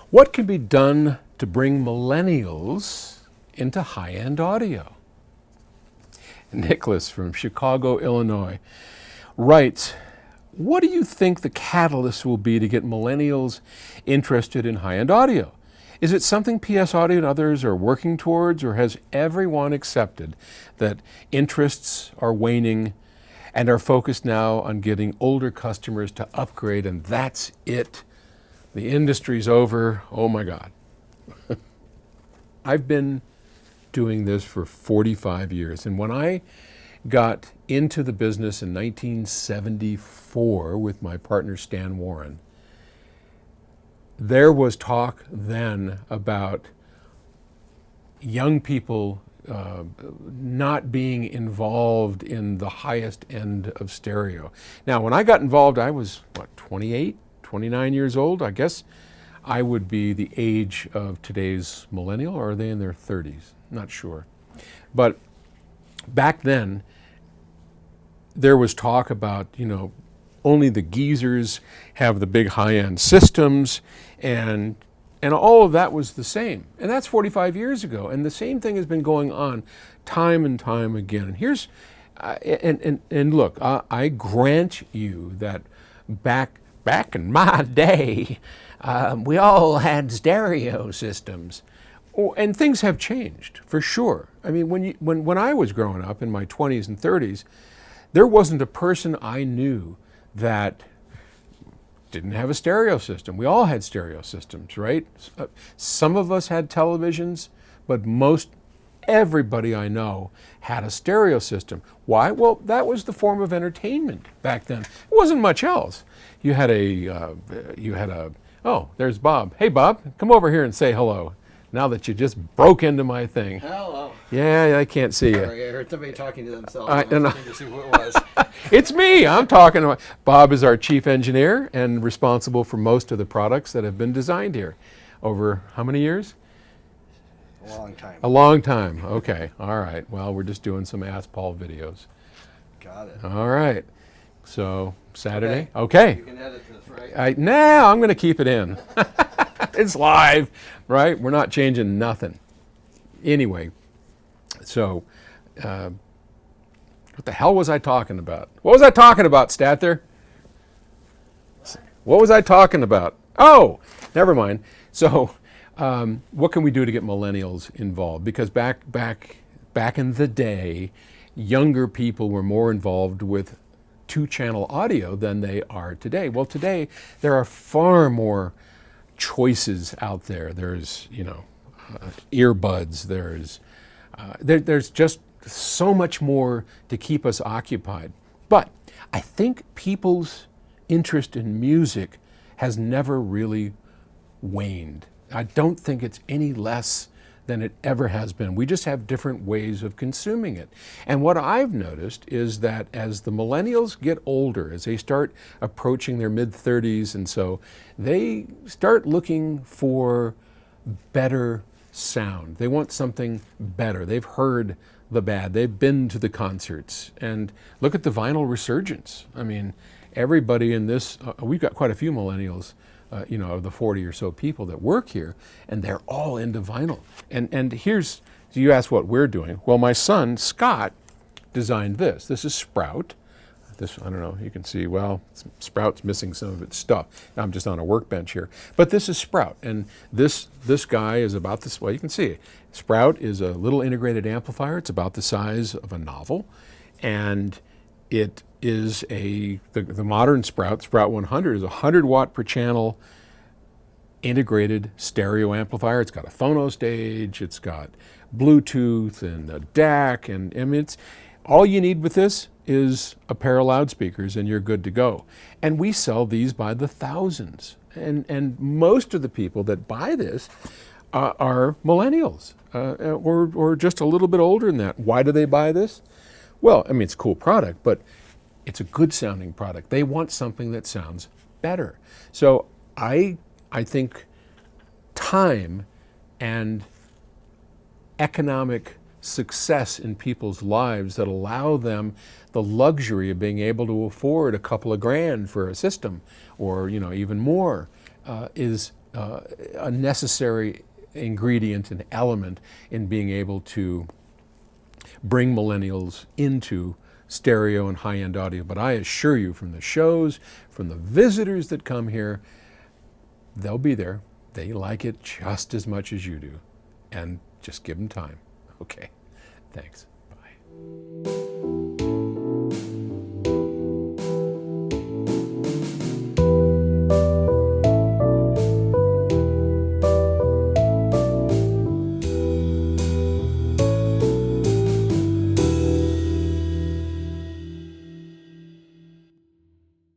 What can be done to bring millennials into high-end audio? Nicholas from Chicago, Illinois writes, what do you think the catalyst will be to get millennials interested in high-end audio? Is it something PS Audio and others are working towards, or has everyone accepted that interests are waning and are focused now on getting older customers to upgrade, and that's it? The industry's over. Oh my God. I've been doing this for 45 years, and when I got into the business in 1974 with my partner Stan Warren, there was talk then about young people not being involved in the highest end of stereo. Now, when I got involved, I was, 28, 29 years old? I guess I would be the age of today's millennial, or are they in their 30s? Not sure. But back then, there was talk about, only the geezers have the big high-end systems, and all of that was the same. And that's 45 years ago. And the same thing has been going on time and time again. And here's, and look, I grant you that back in my day, we all had stereo systems. And things have changed, for sure. I mean, when I was growing up in my 20s and 30s, there wasn't a person I knew that didn't have a stereo system. We all had stereo systems, right? Some of us had televisions, but everybody I know had a stereo system. Why? Well, that was the form of entertainment back then. It wasn't much else. You had oh, there's Bob. Hey, Bob, come over here and say hello. Now that you just broke into my thing. Hello. Yeah, I can't see you. Sorry, I heard somebody talking to themselves. I was looking to see who it was. It's me. I'm talking about. Bob is our chief engineer and responsible for most of the products that have been designed here over how many years? A long time. A long time. Okay. All right. Well, we're just doing some Ask Paul videos. Got it. All right. So Saturday. Okay. You can edit this, right? Now I'm going to keep it in. It's live, right? We're not changing nothing. Anyway, so what the hell was I talking about? What was I talking about, Stather? What was I talking about? Oh, never mind. So what can we do to get millennials involved? Because back in the day, younger people were more involved with two-channel audio than they are today. Well, today there are far more choices out there. There's, earbuds. There's just so much more to keep us occupied. But I think people's interest in music has never really waned. I don't think it's any less than it ever has been. We just have different ways of consuming it. And what I've noticed is that as the millennials get older, as they start approaching their mid-30s and so, they start looking for better sound. They want something better. They've heard the bad. They've been to the concerts. And look at the vinyl resurgence. I mean, everybody in this, we've got quite a few millennials of the 40 or so people that work here, and they're all into vinyl. And here's, so you ask what we're doing. Well, my son, Scott, designed this. This is Sprout. This, I don't know, you can see, well, Sprout's missing some of its stuff. I'm just on a workbench here. But this is Sprout, and this guy is about this, well, you can see it. Sprout is a little integrated amplifier. It's about the size of a novel, and it is the modern Sprout 100 is a 100 watt per channel integrated stereo amplifier. It's got a phono stage, it's got Bluetooth and a DAC, and I mean, it's all you need with this is a pair of loudspeakers and you're good to go. And we sell these by the thousands. And most of the people that buy this are millennials or just a little bit older than that. Why do they buy this? Well, I mean, it's a cool product, but it's a good sounding product. They want something that sounds better. So I think time and economic success in people's lives that allow them the luxury of being able to afford a couple of grand for a system or even more is a necessary ingredient and element in being able to bring millennials into stereo and high-end audio. But I assure you, from the shows, from the visitors that come here, they'll be there. They like it just as much as you do. And just give them time. Okay, thanks. Bye.